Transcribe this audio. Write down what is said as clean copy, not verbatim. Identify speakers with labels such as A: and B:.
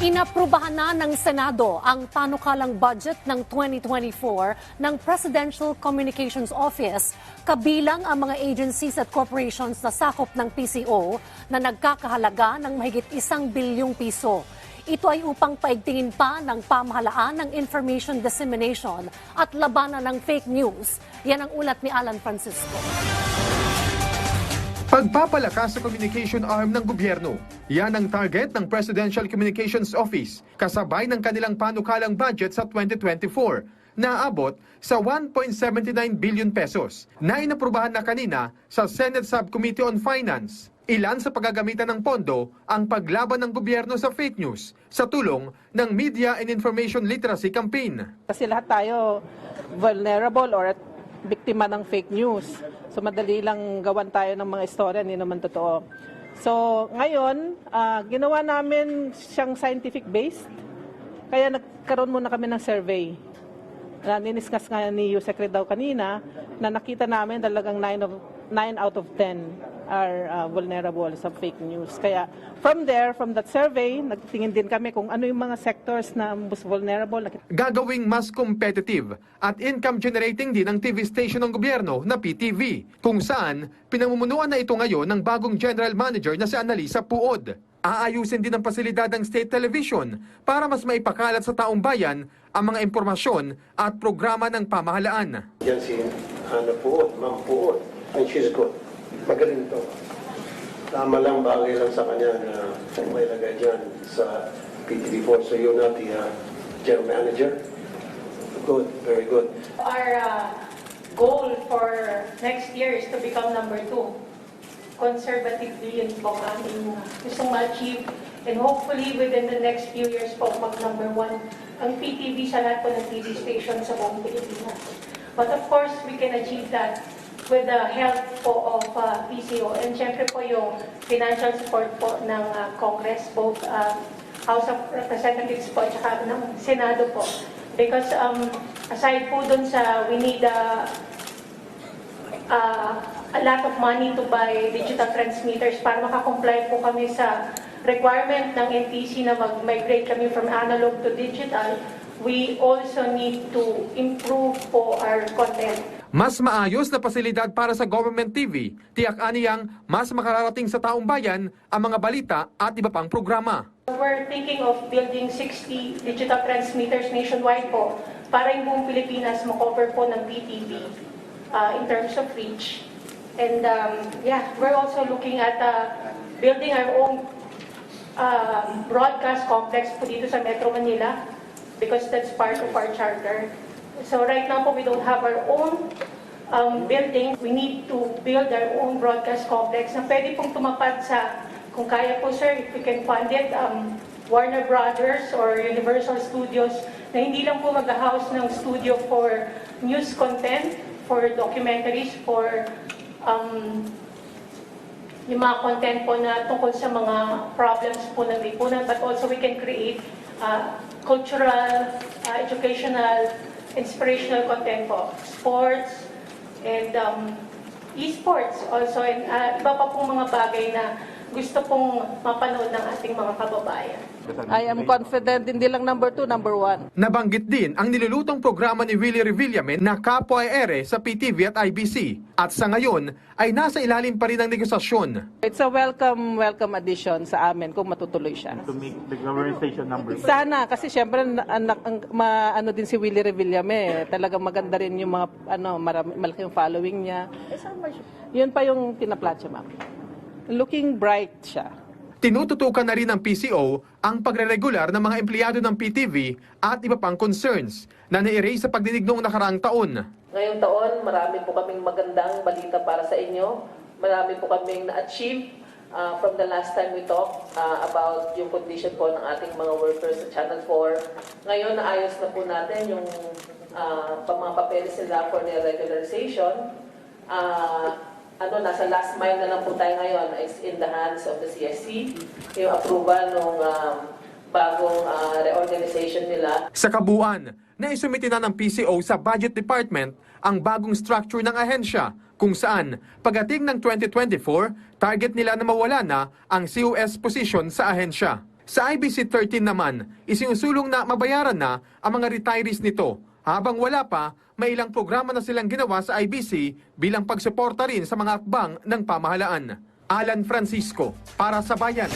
A: Inaprubahan na ng Senado ang panukalang budget ng 2024 ng Presidential Communications Office, kabilang ang mga agencies at corporations na sakop ng PCO na nagkakahalaga ng mahigit 1 bilyong piso. Ito ay upang paigtingin pa ng pamahalaan ng information dissemination at labanan ng fake news. Yan ang ulat ni Alan Francisco.
B: Pagpapalakas sa communication arm ng gobyerno, yan ang target ng Presidential Communications Office, kasabay ng kanilang panukalang budget sa 2024, na aabot sa 1.79 billion pesos, na inaprubahan na kanina sa Senate Subcommittee on Finance. Ilan sa paggagamitan ng pondo ang paglaban ng gobyerno sa fake news sa tulong ng Media and Information Literacy Campaign.
C: Kasi lahat tayo vulnerable or biktima ng fake news. So madali lang gawan tayo ng mga istorya, hindi naman totoo. So ngayon, ginawa namin siyang scientific-based. Kaya nagkaroon muna kami ng survey. Niniskas nga ni Secretary daw kanina na nakita namin talagang 9 out of 10 are vulnerable sa fake news. Kaya from that survey, nagtingin din kami kung ano yung mga sectors na most vulnerable.
B: Gagawing mas competitive at income-generating din ang TV station ng gobyerno na PTV, kung saan pinamumunuan na ito ngayon ng bagong general manager na si Annalisa Puod. Aayusin din ang pasilidad ng state television para mas maipakalat sa taong bayan ang mga impormasyon at programa ng pamahalaan.
D: Yan si Hannah Puod, Ma'am Puod, and she's good. Magaling to. Tama lang, bagay lang sa kanya na may lagay dyan sa PTV4. So you're not the general manager? Good, very good.
E: Our goal for next year is to become number 2. Conservatively, yun po aming gustong ma-achieve. And hopefully, within the next few years po, mag-number 1 ang PTV sa lahat po ng TV station sa buong Pilipinas. But of course, we can achieve that with the help po of PCO. And syempre po yung financial support po ng Congress, both House of Representatives po at saka ng Senado po. Because aside po dun sa we need a lot of money to buy digital transmitters para makakomply po kami sa requirement ng NTC na mag-migrate kami from analog to digital, we also need to improve po our content.
B: Mas maayos na pasilidad para sa government TV, tiyak aniyang mas makararating sa taong bayan ang mga balita at iba pang programa.
E: We're thinking of building 60 digital transmitters nationwide po para yung buong Pilipinas makover po ng PTV in terms of reach. And we're also looking at building our own broadcast complex po dito sa Metro Manila because that's part of our charter. So right now po we don't have our own building. We need to build our own broadcast complex na pwede pong tumapad sa, kung kaya po sir, if we can fund it, Warner Brothers or Universal Studios na hindi lang po mag-house ng studio for news content, for documentaries, for yung mga content po na tungkol sa mga problems po ng lipunan, but also we can create cultural, educational, inspirational content po, sports, and esports also, and iba pa pong mga bagay na gusto pong mapanood ng ating mga kababayan.
C: I am confident hindi lang number 2, number 1.
B: Nabanggit din ang nilulutong programa ni Willie Revillame na Kapwa Ere sa PTV at IBC. At sa ngayon ay nasa ilalim pa rin ng negosasyon.
C: It's a welcome addition sa amin kung matutuloy siya.
F: To make the government station number 2.
C: Sana, kasi syempre ano din si Willie Revillame, talagang maganda rin yung mga malaking following niya. Yun pa yung tinaplatya, ma'am. Looking bright siya.
B: Tinututukan na rin ng PCO ang pagre-regular ng mga empleyado ng PTV at iba pang concerns na na-erase sa pagdinig noong nakaraang taon.
G: Ngayong taon, marami po kaming magandang balita para sa inyo. Marami po kaming na-achieve from the last time we talked about yung condition po ng ating mga workers sa Channel 4. Ngayon, naayos na po natin yung mga papeles nila for their regularization. Nasa last mile na lang po tayo ngayon, is in the hands of the CSC, yung approval ng bagong reorganization nila.
B: Sa kabuuan, naisumiti na ng PCO sa Budget Department ang bagong structure ng ahensya kung saan pagdating ng 2024, target nila na mawala na ang COS position sa ahensya. Sa IBC 13 naman, isinusulong na mabayaran na ang mga retirees nito. Habang wala pa, may ilang programa na silang ginawa sa IBC bilang pagsuporta rin sa mga akbang ng pamahalaan. Alan Francisco, para sa Bayan.